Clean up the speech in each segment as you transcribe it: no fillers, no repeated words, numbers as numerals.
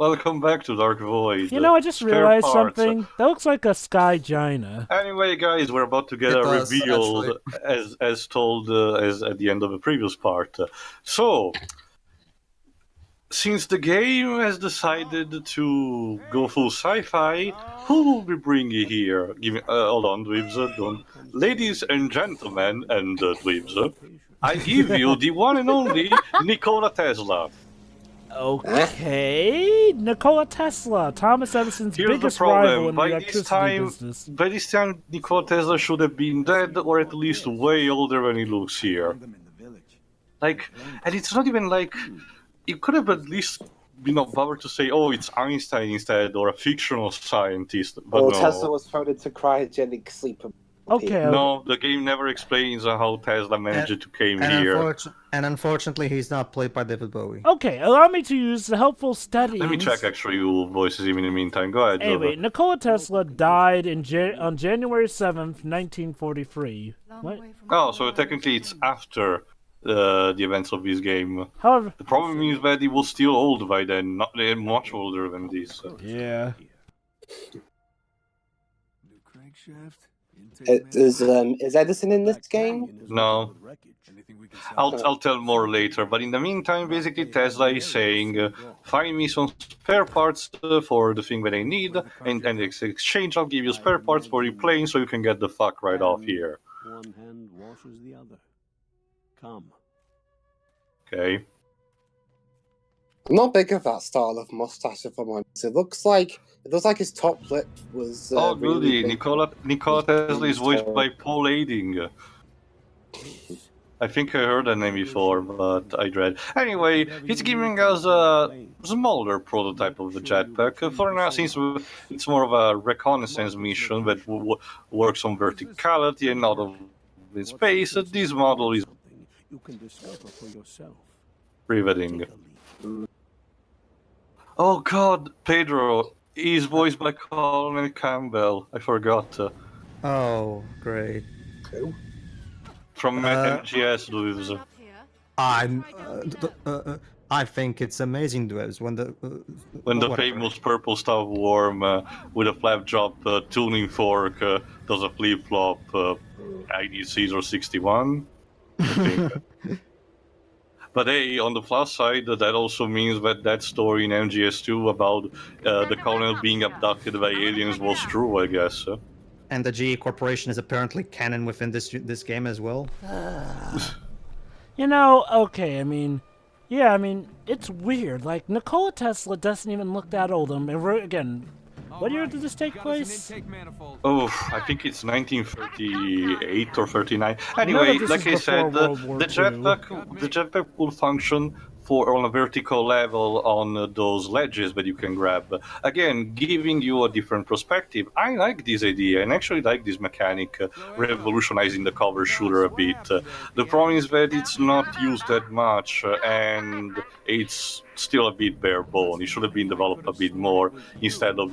Welcome back to Dark Void. You know, I just Spare realized parts. something. That looks like a Sky Gina. Anyway, guys, we're about to get It a does, reveal, actually. as told as at the end of the previous part. So, since the game has decided to go full sci-fi, who will we bring here? Hold on, Dweebs, don't. Ladies and gentlemen, and Dweebs, I give you the one and only Nikola Tesla. Okay, Nikola Tesla, Thomas Edison's Here's the biggest rival problem. in the electricity business. By this time, Nikola Tesla should have been dead, or at least way older than he looks here. Like, and it's not even like you could have at least been bothered to say, "Oh, it's Einstein instead," or a fictional scientist. But Or no, Tesla was thrown into cryogenic sleep. Okay, no, the game never explains how Tesla managed to came here. And unfortunately, he's not played by David Bowie. okay, allow me to use the helpful studies. Let me check actually your voices in the meantime. Go ahead, Anyway, Jova. Nikola Tesla died on January 7th, 1943. What? Oh, so technically it's after the events of this game. However, The problem is that he was still old by then, not much older than this. yeah. Is Edison in this game? No. I'll tell more later, but in the meantime, basically Tesla is saying, find me some spare parts for the thing that I need, and in exchange I'll give you spare parts for your plane so you can get the fuck right off here. One hand washes the other. Come. Okay. I'm not big of that style of mustache, if I'm honest. It looks like his top lip was. Oh, really goody. big. Nikola Tesla is voiced by Paul Ading. I think I heard that name before, but I dread. Anyway, he's giving us a smaller prototype of the jetpack. For now, since it's more of a reconnaissance mission that works on verticality and not in space, this model is You can discover for yourself. riveting. Oh god, Pedro is voiced by Colin Campbell. I forgot. Oh, great. From MGS News. I think it's amazing, Dwebs, when the When the famous purple stuff worm with a flap job tuning fork does a flip flop, ID Caesar 61. I think. But hey, on the plus side, that also means that story in MGS2 about the colonel being abducted by aliens was true, I guess. And the GE Corporation is apparently canon within this game as well. You know, okay, I mean, it's weird. Like, Nikola Tesla doesn't even look that old. Again, what year did this take place? Oh, I think it's 1938 or 39. Anyway, like I said, the jetpack will function on a vertical level on those ledges that you can grab. Again, giving you a different perspective. I like this idea and actually like this mechanic, revolutionizing the cover shooter a bit. The problem is that it's not used that much and it's still a bit bare bone. It should have been developed a bit more instead of,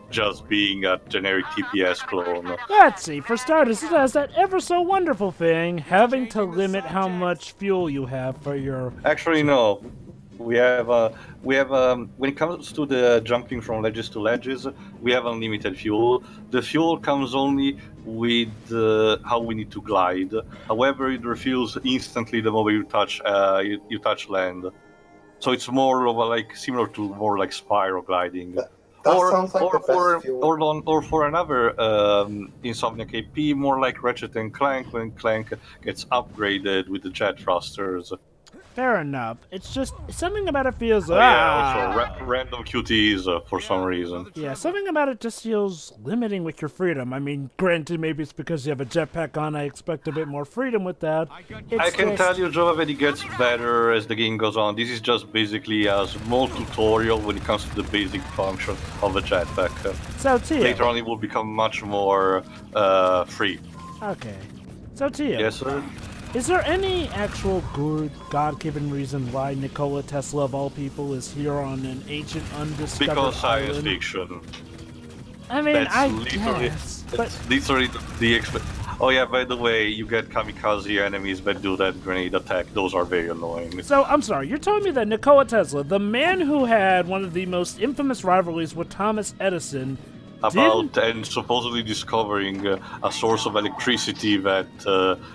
just being a generic TPS clone. Let's see, for starters, it has that ever so wonderful thing, having to limit how much fuel you have for your... Actually, no. We have when it comes to the jumping from ledges to ledges, we have unlimited fuel. The fuel comes only with how we need to glide. However, it refills instantly the moment you touch land. So it's more of similar to more like spiral gliding. Sounds like or for another Insomniac AP, more like Ratchet and Clank when Clank gets upgraded with the jet thrusters. Fair enough. It's just, something about it feels... Yeah, also random QTEs for some reason. Yeah, something about it just feels limiting with your freedom. I mean, granted, maybe it's because you have a jetpack on, I expect a bit more freedom with that. I can tell you, Jova, that it gets better as the game goes on. This is just basically a small tutorial when it comes to the basic function of a jetpack. So, Tia... Later on, it will become much more free. Okay. So, Tia... Yes, sir? Is there any actual good, God-given reason why Nikola Tesla, of all people, is here on an ancient, undiscovered Because science island? fiction. I mean, That's I literally, guess, that's literally the Oh yeah, by the way, you get kamikaze enemies that do that grenade attack. Those are very annoying. So, I'm sorry, you're telling me that Nikola Tesla, the man who had one of the most infamous rivalries with Thomas Edison, and supposedly discovering a source of electricity that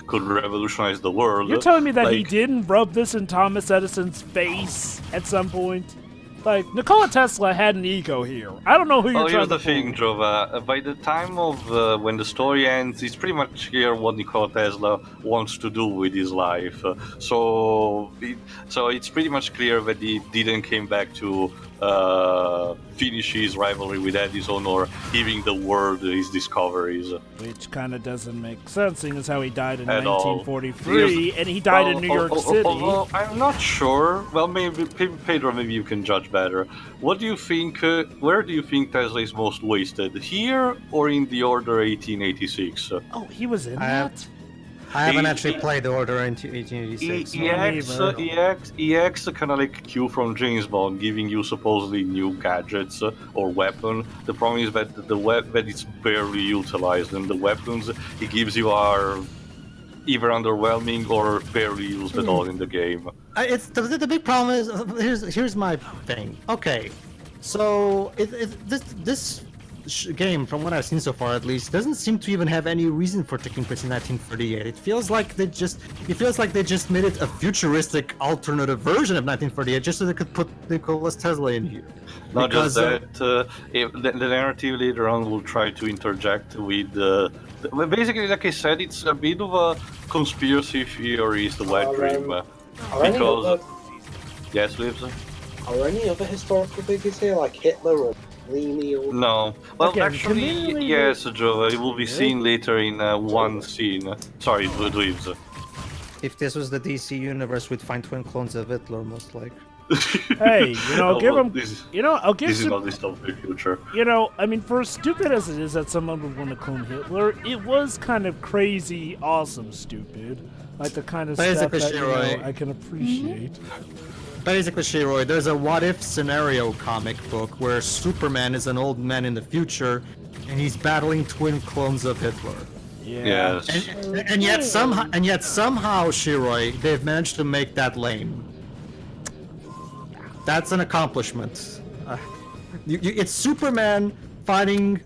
could revolutionize the world. You're telling me that he didn't rub this in Thomas Edison's face at some point? Like, Nikola Tesla had an ego here. I don't know who you're trying to fool. Here's the thing, Jova. By the time of when the story ends, it's pretty much clear what Nikola Tesla wants to do with his life. So it's pretty much clear that he didn't came back to finish his rivalry with Edison or giving the world his discoveries. Which kind of doesn't make sense, seeing as how he died in At 1943, and he died in New York City. I'm not sure. Well, maybe Pedro, maybe you can judge better. What do you think? Where do you think Tesla is most wasted? Here or in the Order 1886? Oh, he was in that? I haven't actually played the Order in 1886. He acts kind of like Q from James Bond, giving you supposedly new gadgets or weapon. The problem is that that it's barely utilized, and the weapons he gives you are either underwhelming or barely used at all in the game. It's the big problem is here's my thing. Okay, so this game, from what I've seen so far at least, doesn't seem to even have any reason for taking place in 1938. It feels like they just made it a futuristic alternative version of 1938 just so they could put Nikola Tesla in here. Not just that, the narrative later on will try to interject with basically, like I said, it's a bit of a conspiracy theory, is the wet dream. Because yes, Lives. Are there any other historical figures here, like Hitler or Mussolini? Or... No. Well, again, actually, yes, Joe. It will be seen later in one scene. Sorry, Lives. If this was the DC universe, we'd find twin clones of Hitler, most likely. Hey, give him. I'll give this some. This is not the future. I mean, for as stupid as it is that someone would want to clone Hitler, it was kind of crazy, awesome, stupid. Like the kind of stuff that I can appreciate. Basically, Shiroi, there's a what-if scenario comic book where Superman is an old man in the future, and he's battling twin clones of Hitler. Yeah. Yes. And yet somehow, Shiroi, they've managed to make that lame. That's an accomplishment. It's Superman fighting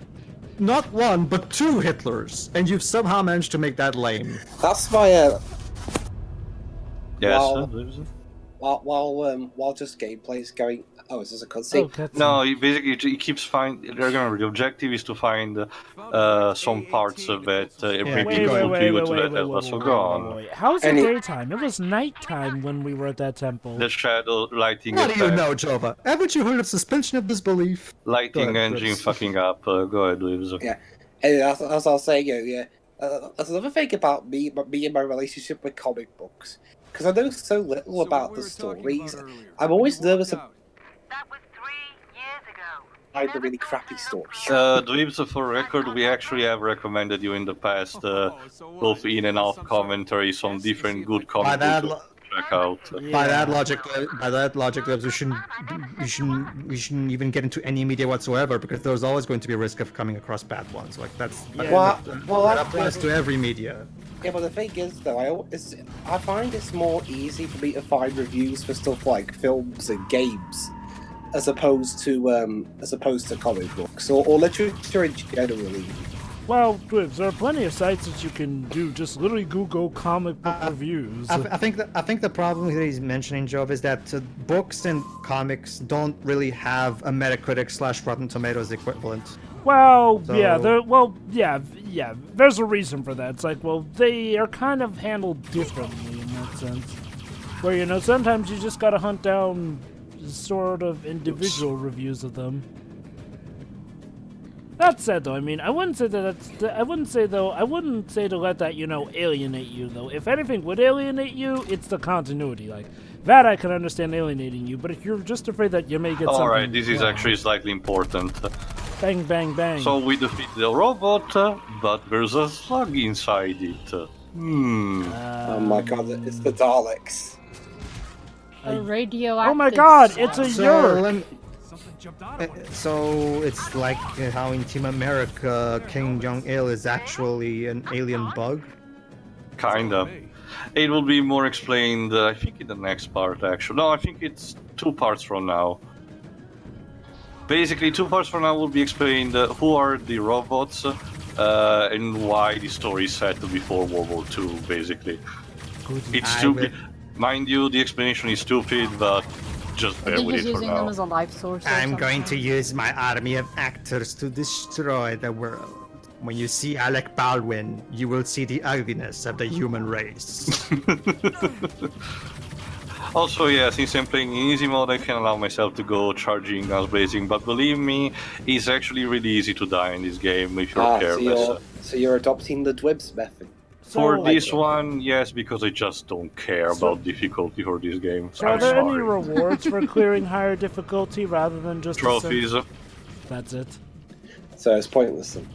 not one, but two Hitlers, and you've somehow managed to make that lame. That's my Yes. While just gameplay's going. Oh, is this a cutscene? No, he keeps finding. Remember, the objective is to find some parts of it. How's it daytime? It was nighttime when we were at that temple. The shadow lighting. What do you know, Jova? Haven't you heard of suspension of disbelief? Lighting engine fucking up. Go ahead, Lives. Yeah. And as I was saying, there's another thing about me and my relationship with comic books. Because I know so little about the stories, I'm always nervous about the really crappy stories. Dweebs, for record, we actually have recommended you in the past, both in and off commentary, some different good comic books to check out. Yeah. By that logic, we shouldn't even get into any media whatsoever, because there's always going to be a risk of coming across bad ones. Like that applies to every media. Yeah, but the thing is, though, I find it's more easy for me to find reviews for stuff like films and games, as opposed to comic books or literature in general. Well, Dwibs, there are plenty of sites that you can do. Just literally Google comic book reviews. I think the problem that he's mentioning, Jove, is that books and comics don't really have a Metacritic / Rotten Tomatoes equivalent. Well, so... yeah. There's a reason for that. It's like, well, they are kind of handled differently in that sense. Where, sometimes you just gotta hunt down sort of individual reviews of them. That said, though, I mean, I wouldn't say to let that, alienate you, though. If anything would alienate you, it's the continuity. Like, that I can understand alienating you, but if you're just afraid that you may get something... Alright, this is actually slightly important. Bang, bang, bang. So we defeat the robot, but there's a slug inside it. Oh my god, it's the Daleks. A radioactive Oh my god, it's a Yerk! So it's like how in Team America, King Jong-il is actually an alien bug. Kinda. It will be more explained, I think, in the next part, actually. No, I think it's 2 parts from now. Basically, 2 parts from now will be explained who are the robots and why the story is set before World War II, basically. It's stupid. Mind you, the explanation is stupid, but just bear with it for using them now. as a life source. I'm going to use my army of actors to destroy the world. When you see Alec Baldwin, you will see the ugliness of the human race. Also, yeah, since I'm playing in easy mode, I can allow myself to go charging guns blazing, but believe me, it's actually really easy to die in this game if you're careless. So you're adopting the Dwibs method. For this one, yes, because I just don't care about difficulty for this game. So are there any rewards for clearing higher difficulty rather than just trophies? That's it. So it's pointless then.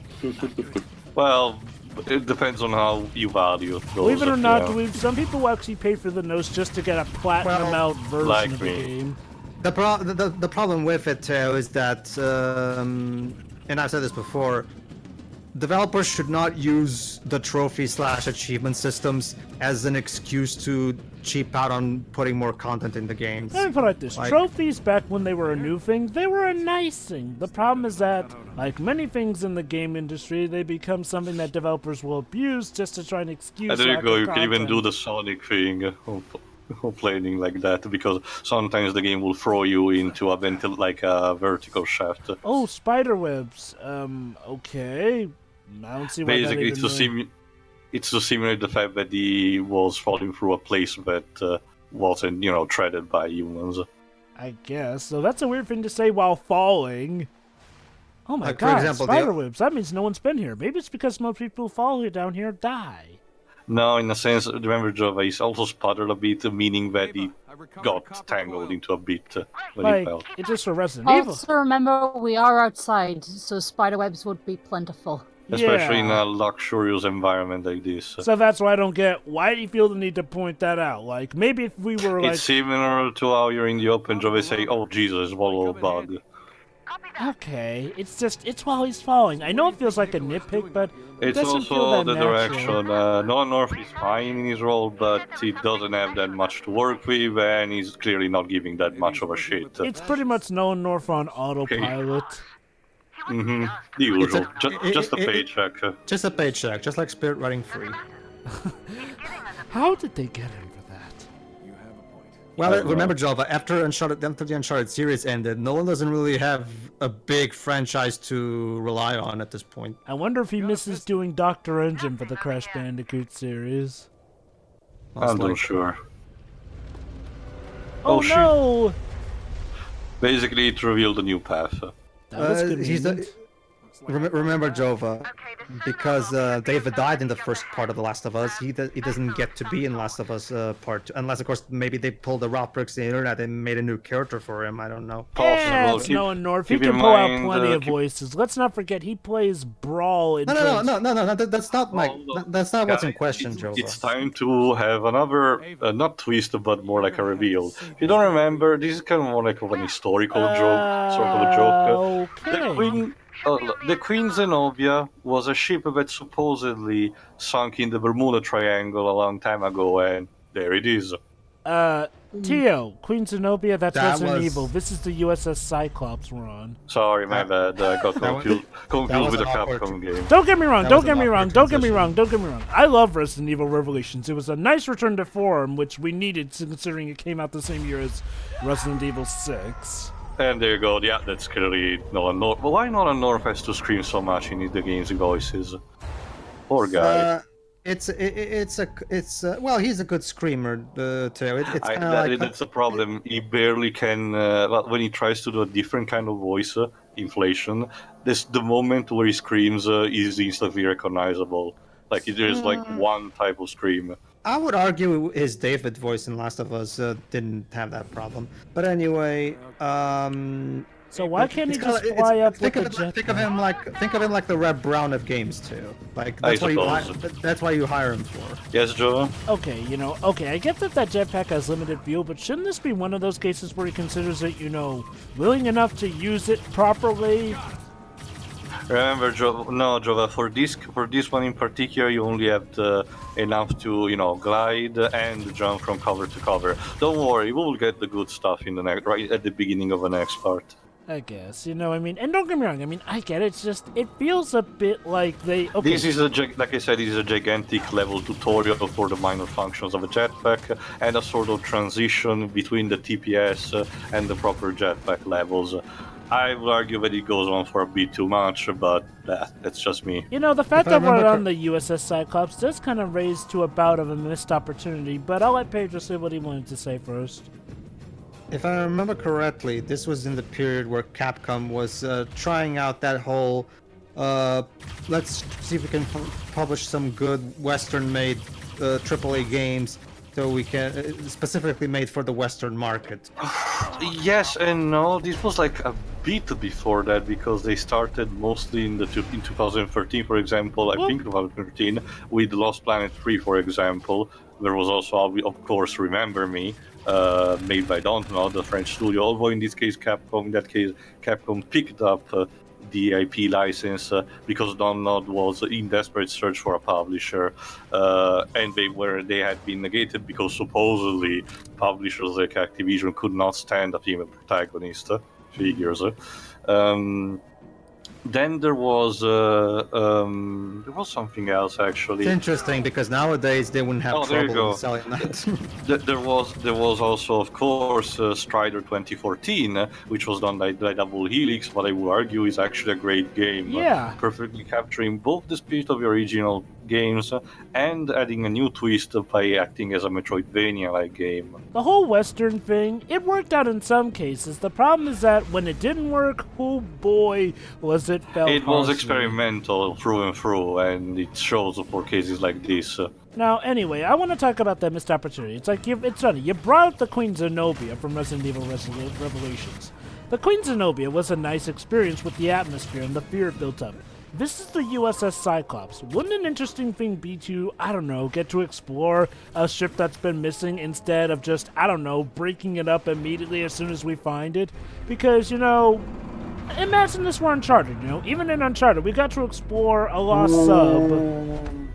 Well, it depends on how you value those. Believe it or not, some people actually pay for the nose just to get a platinum out version of the game. The problem with it is that, and I've said this before, developers should not use the trophy/achievement systems as an excuse to cheap out on putting more content in the game. Let me put it like this. Trophies back when they were a new thing, they were a nice thing. The problem is that, like many things in the game industry, they become something that developers will abuse just to try and excuse. And there you go, you can even do the Sonic thing. Complaining like that, because sometimes the game will throw you into a vertical shaft. Oh, spider webs. Okay. I don't see why basically that it's to simulate the fact that he was falling through a place that wasn't, treaded by humans. I guess. So that's a weird thing to say while falling. Oh my god, for example, spider webs. That means no one's been here. Maybe it's because most people who fall down here die. No, in a sense, remember, Java is also sputtered a bit, meaning that he got tangled into a bit when he fell. It's just for Resident Evil. Also, remember, we are outside, so spiderwebs would be plentiful. Especially in a luxurious environment like this. So that's why I don't get, why do you feel the need to point that out? Like, maybe if we were It's similar to how you're in the open, Java say, oh Jesus, what a little bug. Okay, it's while he's falling. I know it feels like a nitpick, but it it's doesn't feel also that the natural. direction. Nolan North is fine in his role, but he doesn't have that much to work with, and he's clearly not giving that much of a shit. It's pretty much Nolan North on autopilot. The usual. Just a paycheck. Just a paycheck, just like Spirit Running Free. How did they get him for that? Well, remember, Java, after the Uncharted series ended, Nolan doesn't really have a big franchise to rely on at this point. I wonder if he misses doing Dr. Engine for the Crash Bandicoot series. I'm not sure. Oh no! Basically, it revealed a new path. That was convenient. Remember, Jova, because David died in the first part of The Last of Us, he doesn't get to be in Last of Us Part 2. Unless, of course, maybe they pulled the Ralph Brooks the internet and made a new character for him. I don't know. Yeah, it's Nolan North. He can pull out plenty of voices. Let's not forget, he plays Brawl in... No, that's not what's in question, Jova. It's time to have another, not twist, but more like a reveal. If you don't remember, this is kind of more like an historical joke, sort of a joke. Okay. The Queen Zenobia was a ship that supposedly sunk in the Bermuda Triangle a long time ago, and there it is. Tio, Queen Zenobia, that's Resident Evil. This is the USS Cyclops we're on. Sorry, my bad. I got confused with the Capcom game. Don't get me wrong. I love Resident Evil Revelations. It was a nice return to form, which we needed considering it came out the same year as Resident Evil 6. And there you go. Yeah, that's clearly Nolan North. But why Nolan North has to scream so much in the game's voices? Poor guy. Well, he's a good screamer, too. That's a problem. He barely can. When he tries to do a different kind of voice, inflation, the moment where he screams is instantly recognizable. Like there's like one type of scream. I would argue his David voice in Last of Us didn't have that problem. But anyway, So why can't he It's just kinda- fly up with think a of it, jetpack? think of him like the Red Brown of games too. Like I that's why you hire him for. Yes, Joe? Okay, okay, I get that jetpack has limited fuel, but shouldn't this be one of those cases where he considers it, willing enough to use it properly? Remember, Jova, for this one in particular, you only have enough to, glide and jump from cover to cover. Don't worry, we will get the good stuff in the next, right at the beginning of the next part. I guess, and don't get me wrong, I get it, it's just, it feels a bit like they, okay. This is like I said, this is a gigantic level tutorial for the minor functions of a jetpack and a sort of transition between the TPS and the proper jetpack levels. I would argue that it goes on for a bit too much, but that's just me. The fact that we're on the USS Cyclops does kind of raise to a bout of a missed opportunity, but I'll let Pedro say what he wanted to say first. If I remember correctly, this was in the period where Capcom was trying out that whole, let's see if we can publish some good Western-made AAA games so we can specifically made for the Western market. Yes and no. This was like a bit before that because they started mostly in 2013, for example. I think 2013 with Lost Planet 3, for example. There was also, of course, Remember Me, made by Dontnod, the French studio. Although in this case, Capcom picked up the IP license because Dontnod was in desperate search for a publisher, and they had been negated because supposedly publishers like Activision could not stand a female protagonist. Figures. Then there was something else actually. It's interesting because nowadays they wouldn't have trouble in selling that. There was also, of course, Strider 2014, which was done by Double Helix. What I would argue is actually a great game. Yeah. Perfectly capturing both the spirit of the original games and adding a new twist by acting as a Metroidvania-like game. The whole Western thing, it worked out in some cases. The problem is that when it didn't work, oh boy, was it felt It was harshly. experimental through and through, and it shows for cases like this. Now, anyway, I want to talk about that missed opportunity. It's like, it's funny, you brought up the Queen Zenobia from Resident Evil Revelations. The Queen Zenobia was a nice experience with the atmosphere and the fear it built up. This is the USS Cyclops. Wouldn't an interesting thing be to, get to explore a ship that's been missing instead of just, breaking it up immediately as soon as we find it? Because, imagine this were Uncharted, Even in Uncharted, we got to explore a lost sub.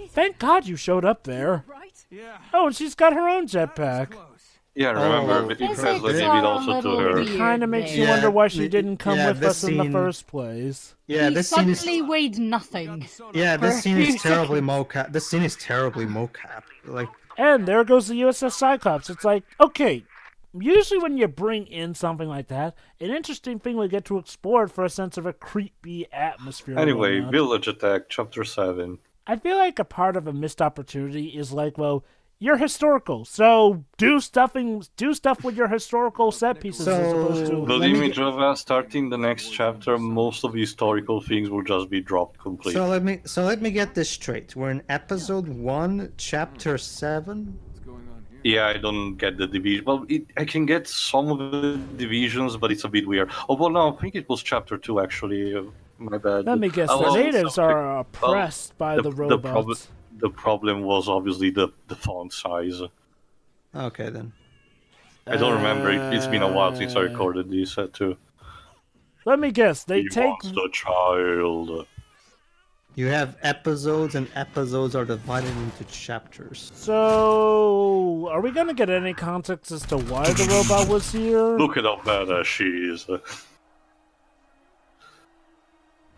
Thank God you showed up there. Yeah. Oh, and she's got her own jetpack. Yeah, remember, Tesla gave it also to her. It kind of makes you wonder why she didn't come with us in the first place. Yeah, He this scene is. suddenly weighed nothing. Yeah, this scene is terribly mocap. This scene is terribly mocap. Like. And there goes the USS Cyclops. It's like, okay, usually when you bring in something like that, an interesting thing we get to explore for a sense of a creepy atmosphere. Anyway, Village Attack, Chapter 7. I feel like a part of a missed opportunity is like, well, you're historical, so do stuff with your historical set pieces as opposed to... Believe me, Jova, starting the next chapter, most of the historical things will just be dropped completely. So let me get this straight. We're in episode 1, chapter 7. Yeah, I don't get the division. Well, I can get some of the divisions, but it's a bit weird. Oh, well, no, I think it was chapter 2, actually. My bad. Let me guess, the natives are oppressed by the robots. The problem was obviously the font size. Okay, then. I don't remember. It's been a while since I recorded this, too. Let me guess, they He take... was the child. You have episodes, and episodes are divided into chapters. So, are we gonna get any context as to why the robot was here? Look at how badass she is.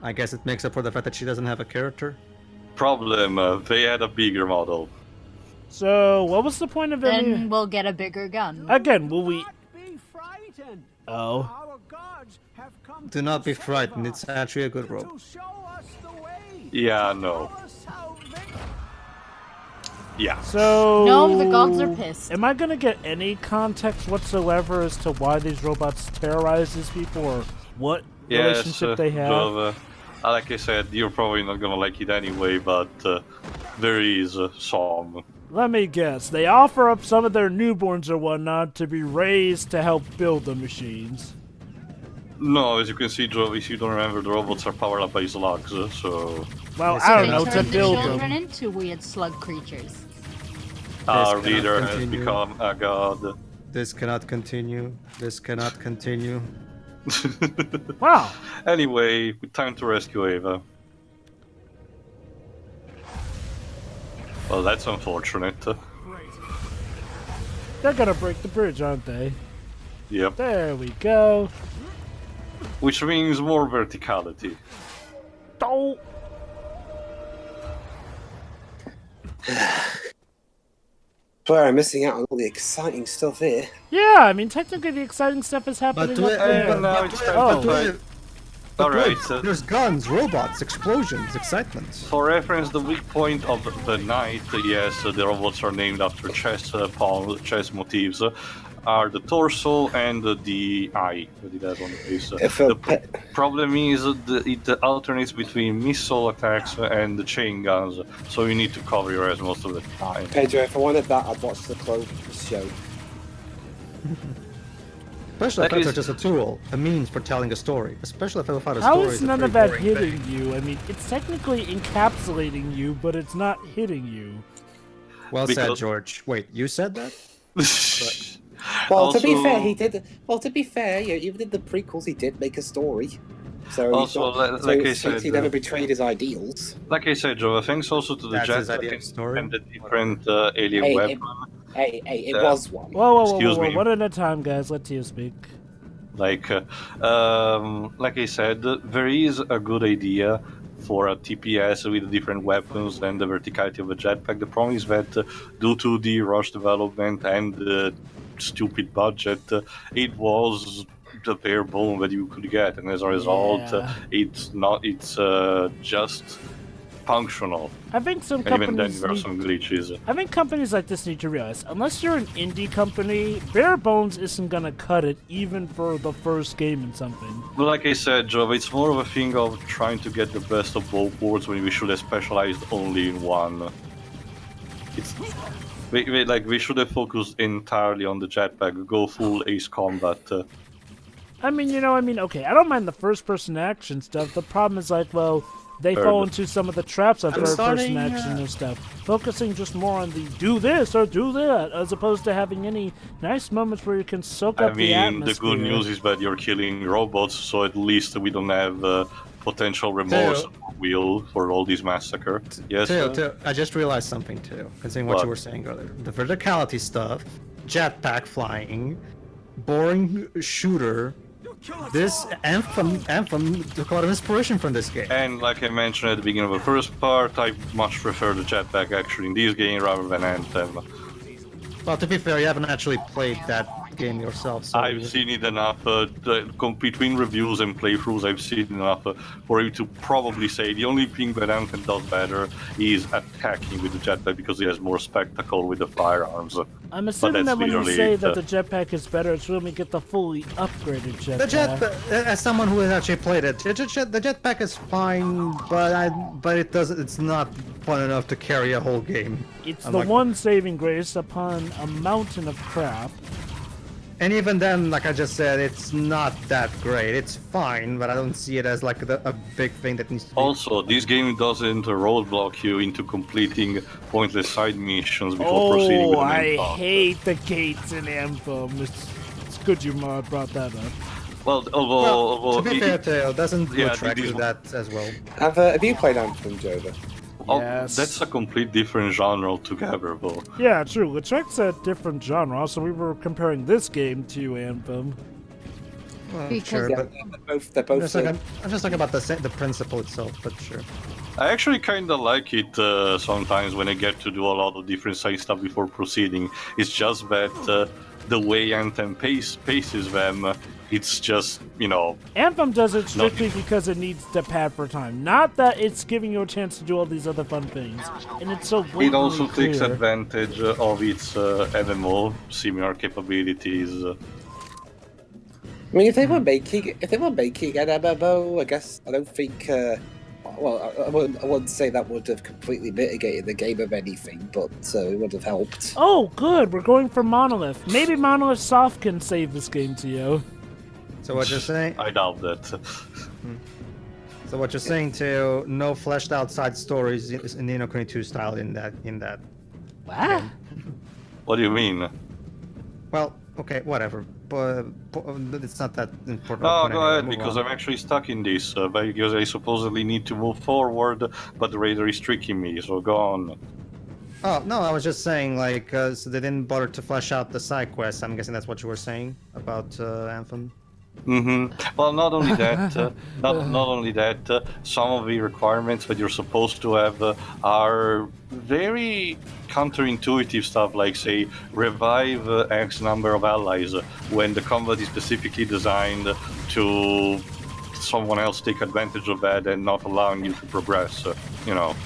I guess it makes up for the fact that she doesn't have a character. Problem, they had a bigger model. So, what was the point of any... Then we'll get a bigger gun. Again, will we... Be frightened. Oh. Our gods have come Do not be frightened, it's actually a good rope. to show us the way. Yeah, no. Yeah. So... No, the gods are pissed. Am I gonna get any context whatsoever as to why these robots terrorize these people, or what relationship they have? Jova, like I said, you're probably not gonna like it anyway, but there is some. Let me guess. They offer up some of their newborns or whatnot to be raised to help build the machines. No, as you can see, Joe, if you don't remember, the robots are powered up by slugs, so... Well, Yes, I don't They know, to turned the build children them. into weird slug creatures. Our cannot leader has continue. become a god. This cannot continue. This cannot continue. Wow. Anyway, time to rescue Ava. Well, that's unfortunate. They're gonna break the bridge, aren't they? Yep. There we go. Which means more verticality. Oh! But I'm missing out on all the exciting stuff here. Yeah, I mean, technically the exciting stuff is happening to up it- there. but now it's time Oh. to try. But Alright, look, there's guns, robots, explosions, excitement. for reference, the weak point of the knight, yes, the robots are named after chess chess motifs, are the torso and the eye. What did I have on the face? The problem is it alternates between missile attacks and the chain guns, so you need to cover your ass most of the time. Pedro, if I wanted that, I'd watch the Clover show. Special That effects is- are just a tool, a means for telling a story. A special effect without a How story is is a none of pretty that boring hitting thing. you? I mean, it's technically encapsulating you, but it's not hitting you. Well said, Because- George. Wait, you said that? Well, to be Also- fair, he did. Well, to be fair, you know, even in the prequels, he did make a story. So Also, like I said, he never betrayed his ideals. Like I said, Joe, thanks also to the That's his jet idea of story. and the different alien Hey, weapon. Hey, it Yeah. was one. Whoa, Excuse me. one at a time, guys. Let Tio speak. Like I said, there is a good idea for a TPS with different weapons and the verticality of a jetpack. The problem is that due to the rush development and the stupid budget, it was the bare bone that you could get, and as a result, Yeah. it's just functional. I think some And even then, companies there are need, some glitches. I think companies like this need to realize, unless you're an indie company, bare bones isn't gonna cut it, even for the first game in something. But like I said, Joe, it's more of a thing of trying to get the best of both worlds when we should have specialized only in one. It's we should have focused entirely on the jetpack, go full ace combat. I mean, okay, I don't mind the first-person action stuff. The problem is, like, well, they fall into some of the traps of I'm third-person starting, action and stuff. Focusing just more on the do this or do that, as opposed to having any nice moments where you can soak I up the mean, atmosphere. the good news is that you're killing robots, so at least we don't have potential remorse wheel for all these massacre. Yes. Teo, I just realized something too, considering what What? you were saying earlier. The verticality stuff, jetpack flying, boring shooter. This Anthem took a lot of inspiration from this game. And like I mentioned at the beginning of the first part, I much prefer the jetpack actually in this game rather than Anthem. Well, to be fair, you haven't actually played that game yourself, so I've seen it enough, between reviews and playthroughs, I've seen enough for you to probably say the only thing that Anthem does better is attacking with the jetpack because it has more spectacle with the firearms. I'm assuming that's that when you literally say it, that the jetpack is better, it's when we get the fully upgraded jetpack. the jetpack, as someone who has actually played it, the jetpack is fine, but it doesn't. It's not fun enough to carry a whole game. It's I'm the like- one saving grace upon a mountain of crap. And even then, like I just said, it's not that great. It's fine, but I don't see it as like a big thing that needs to be. Also, this game doesn't roadblock you into completing pointless side missions before proceeding with Oh, the main I plot. hate the gates in Anthem. It's good you brought that up. Well, Well, although to be fair, Teo, doesn't yeah, Utrecht this do that as well? Have you played Anthem, Jova? Yes. that's a complete different genre altogether, though. Yeah, true. Utrecht's a different genre, so we were comparing this game to Anthem. Well, Because- sure, Yeah, but they're both. I'm just talking about the principle itself, but sure. I actually kind of like it sometimes when I get to do a lot of different side stuff before proceeding. It's just that the way Anthem paces them, it's just, Anthem does it strictly because it needs to pad for time. Not that it's giving you a chance to do all these other fun things. And it's so it blatantly also takes clear. advantage of its MMO similar capabilities. I mean, if they were making an MMO, I guess I don't think. Well, I wouldn't say that would have completely mitigated the game of anything, but it would have helped. Oh, good. We're going for Monolith. Maybe Monolith Soft can save this game to you. So what you're saying? I doubt that. So what you're saying to no fleshed out side stories in Nino Kuni 2 style in that. What? What do you mean? Well, okay, whatever. But it's not that important. No, point go anyway. ahead, Move because on. I'm actually stuck in this, because I supposedly need to move forward, but the radar is tricking me, so go on. Oh no, I was just saying like so they didn't bother to flesh out the side quests. I'm guessing that's what you were saying about Anthem. Well, not only that, some of the requirements that you're supposed to have are very counterintuitive stuff, like say revive X number of allies when the combat is specifically designed to someone else take advantage of that and not allowing you to progress. You know.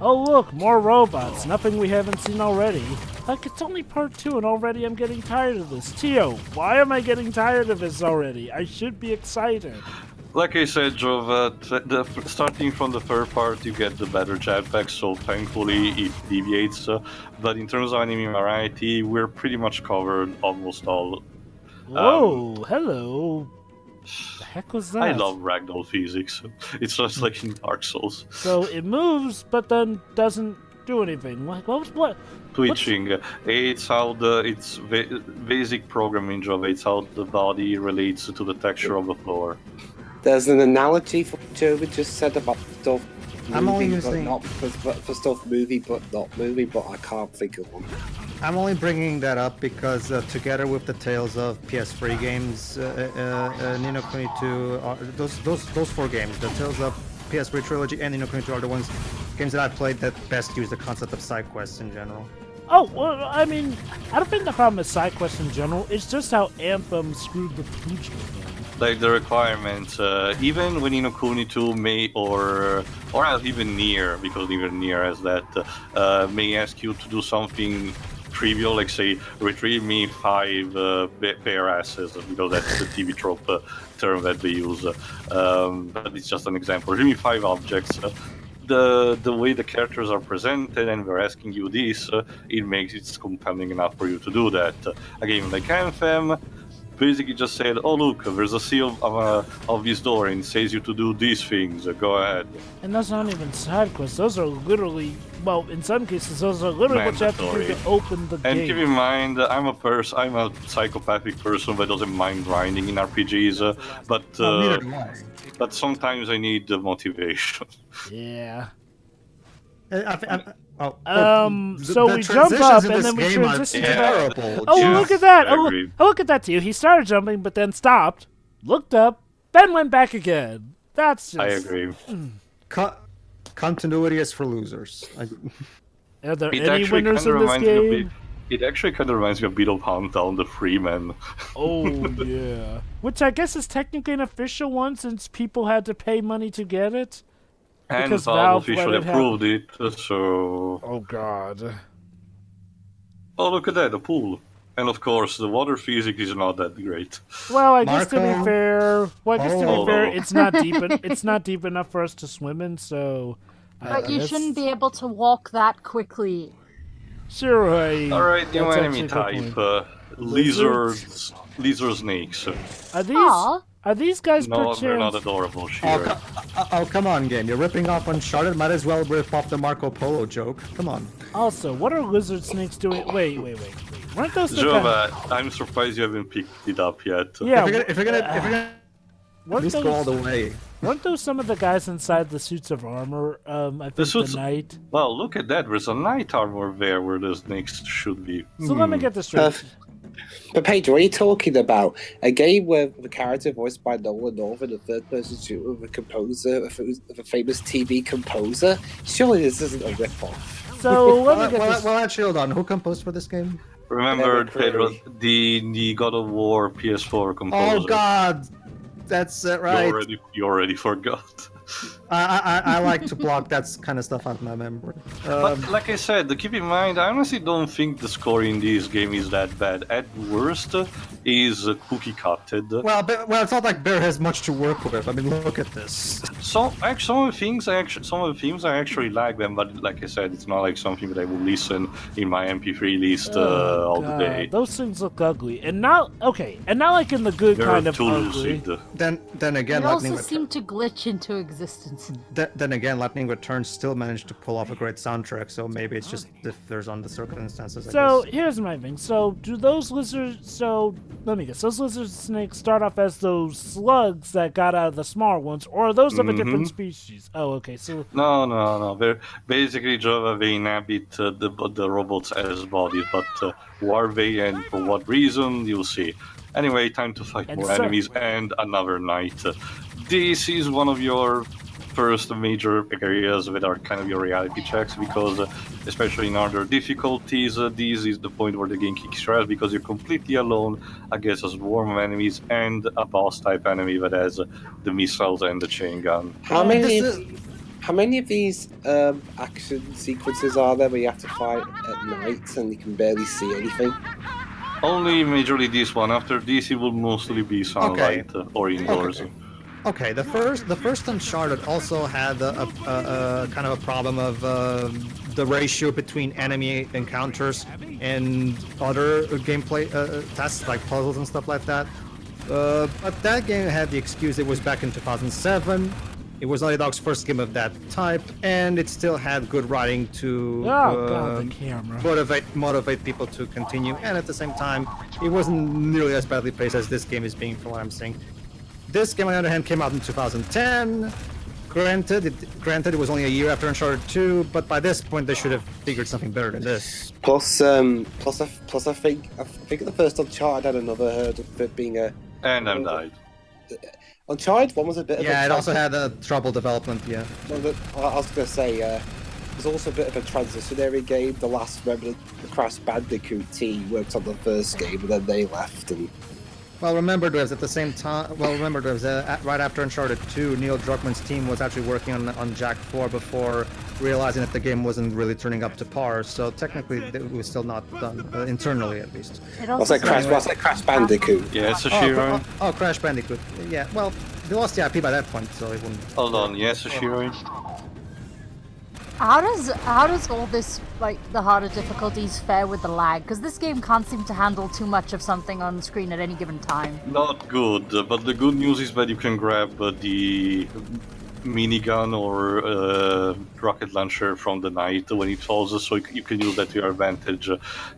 Oh look, more robots. Nothing we haven't seen already. Like, it's only part 2 and already I'm getting tired of this. Tio, why am I getting tired of this already? I should be excited. Like I said, Joe, starting from the third part, you get the better jetpack, so thankfully it deviates. But in terms of enemy variety, we're pretty much covered almost all. Whoa, hello. The heck was that? I love ragdoll physics. It's just like in Dark Souls. So it moves, but then doesn't do anything. Like, what? Twitching. It's how it's basic programming, Joe. It's how the body relates to the texture of the floor. There's an analogy for Joe just said about stuff I'm only moving, but using- not for stuff moving, but not moving. But I can't think of one. I'm only bringing that up because together with the Tales of PS3 games, Nino Kuni 2, those 4 games, the Tales of PS3 trilogy and Nino Kuni 2 are the games that I've played that best use the concept of side quests in general. Oh, well, I mean, I don't think the problem is side quests in general. It's just how Anthem screwed the pooch with them. Like the requirements, even when Nino Kuni 2 may or even Nier, because even Nier has that, may ask you to do something trivial, like say retrieve me 5 bare asses, because that's the TV trope term that they use. But it's just an example. Retrieve me 5 objects. The way the characters are presented and they're asking you this, it makes it compelling enough for you to do that. A game like Anthem basically just said, oh look, there's a seal of this door and it says you to do these things, go ahead. And those aren't even side quests. Those are literally, well, in some cases, those are literally what you have to do to open the And gate. keep in mind, I'm a psychopathic person that doesn't mind grinding in RPGs, but sometimes I need the motivation. Yeah. So we jump up and then we transition to that. Oh, look at that! Oh, look at that to you. He started jumping, but then stopped, looked up, then went back again. That's just... I agree. Continuity is for losers. Are there any winners in this game? It actually kind of reminds me a bit of Huntdown the Freeman. Oh, yeah. Which I guess is technically an official one, since people had to pay money to get it. And Because Valve Valve let officially it approved it, so... Oh, God. Oh, look at that, the pool. And of course, the water physics is not that great. Well, I guess to be Marco? fair, Oh. it's not deep. It's not deep enough for us to swim in. So, But you shouldn't be able to walk that quickly. Sure. Alright, new that's enemy actually a good type. Lizards? Lizard snakes. Are these guys No, perchance? they're not adorable, sure. Come on, game. You're ripping off Uncharted. Might as well rip off the Marco Polo joke. Come on. Also, what are lizard snakes doing? Wait. Weren't those the Jova, I'm surprised you haven't picked it up yet. Yeah. If you're gonna at weren't least go all the way. Weren't those some of the guys inside the suits of armor? I think the knight. Well, look at that. There's a knight armor there where the snakes should be. So let me get this straight. But Pedro, what are you talking about? A game where the character voiced by Nolan North in a third-person shooter of a composer, of a famous TV composer? Surely this isn't a rip-off. So let me get this. Well, actually, hold on. Who composed for this game? Remember, David Pedro, Crowley. the God of War PS4 composer. Oh God, that's right. You already forgot. I like to block that kind of stuff out of my memory. But like I said, keep in mind, I honestly don't think the score in this game is that bad. At worst, is cookie cutted. Well, it's not like Bear has much to work with. I mean, look at this. Some of the things I actually like them, but like I said, it's not like something that I would listen in my MP3 list all the day. Those things look ugly, and not like in the good They're kind of too ugly. lucid. Then again, They also Lightning seem to glitch into existence. Then again, Lightning Returns still managed to pull off a great soundtrack. So maybe it's just if there's on the circumstances. I So guess. here's my thing. So do those lizards? So let me guess. Those lizard snakes start off as those slugs that got out of the small ones, or are those of a different species? Oh, okay. So No. They're basically Java. They inhabit the robots as bodies, but who are they and for what reason? You'll see. Anyway, time to fight more enemies and another night. This is one of your first major areas that are kind of your reality checks, because especially in harder difficulties, this is the point where the game kicks your ass, because you're completely alone against a swarm of enemies and a boss type enemy that has the missiles and the chain gun. How many of these action sequences are there where you have to fight at night and you can barely see anything? Only majorly this one. After this, it will mostly be sunlight or indoors. Okay, the first Uncharted also had a kind of a problem of the ratio between enemy encounters and other gameplay tasks like puzzles and stuff like that. But that game had the excuse it was back in 2007. It was Naughty Dog's first game of that type, and it still had good writing to God, the camera. motivate people to continue. And at the same time, it wasn't nearly as badly paced as this game is being, from what I'm seeing. This game, on the other hand, came out in 2010. Granted, it was only a year after Uncharted 2, but by this point they should have figured something better than this. Plus, I think the first Uncharted had another hurdle of it being a. And I'm died. Uncharted 1 was a bit of a. Yeah, it also had a trouble development. Yeah. Well, I was gonna say, it was also a bit of a transitionary game. The last remnant, the Crash Bandicoot team worked on the first game, and then they left. And Well, remember, Dwebs, at the same time. Well, remember, Dwebs, right after Uncharted 2, Neil Druckmann's team was actually working on Jak 4 before realizing that the game wasn't really turning up to par. So technically, it was still not done internally, at least. what's that Crash Bandicoot? Yes, Shiro. Oh, Crash Bandicoot. Yeah. Well, they lost the IP by that point, so it wouldn't. Hold on, yes, Shiro. How does all this, like, the harder difficulties fare with the lag? Because this game can't seem to handle too much of something on screen at any given time. Not good, but the good news is that you can grab the minigun or rocket launcher from the night when it falls, so you can use that to your advantage.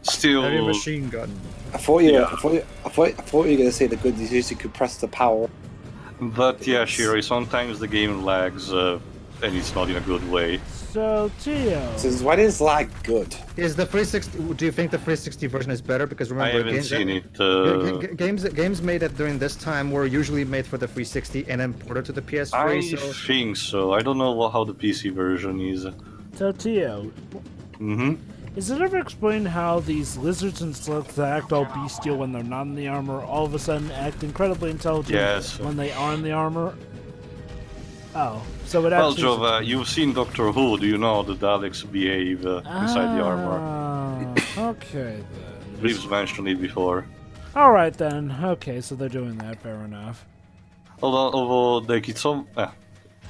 Still, Heavy machine gun. I thought you were gonna say the good news is you could press the power. but yeah, Shiro, sometimes the game lags, and it's not in a good way. So, Tio. So when is lag good? Is the 360? Do you think the 360 version is better? Because I remember, haven't seen it. games made it during this time were usually made for the 360 and then ported to the PS3. I so think so. I don't know how the PC version is. So, Tio. Is it ever explained how these lizards and slugs that act all bestial when they're not in the armor all of a sudden act incredibly intelligent Yes. when they are in the armor? Oh, so it actually... Well, Jova, you've seen Doctor Who. Do you know the Daleks behave inside the armor? Okay, then. Reeves mentioned it before. Alright, then. Okay, so they're doing that. Fair enough. Although like it's some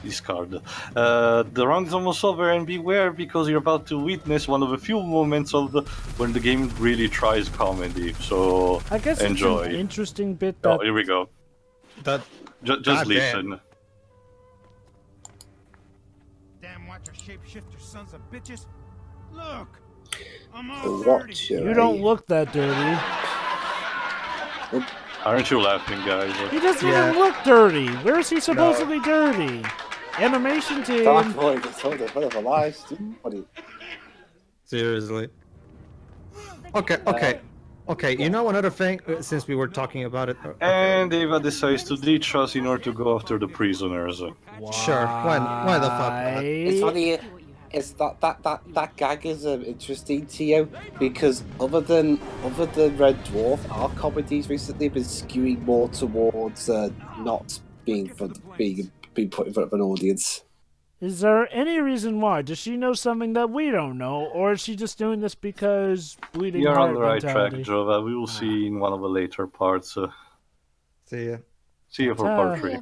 discard. The round is almost over, and beware because you're about to witness one of the few moments of when the game really tries comedy. So I guess enjoy. It's an interesting bit that... Oh, here we go. that Just listen. Damn watcher shapeshifter sons of bitches. Look, I'm all Watch dirty. You don't look that dirty. Aren't you laughing, guys? He doesn't even look dirty. Where is he supposedly dirty? Animation team. Dark Void is told a bit of a lie, stupid. seriously. Okay. You know another thing, since we were talking about it. And Eva decides to ditch us in order to go after the prisoners. Sure. Why the fuck not? It's funny. It's that gag is interesting to you because other than Red Dwarf, our comedies recently have been skewing more towards not being put in front of an audience. Is there any reason why? Does she know something that we don't know, or is she just doing this because bleeding You're heart on the right track, mentality? Jova. We will see in one of the later parts. See ya. See you for part 3. Yeah.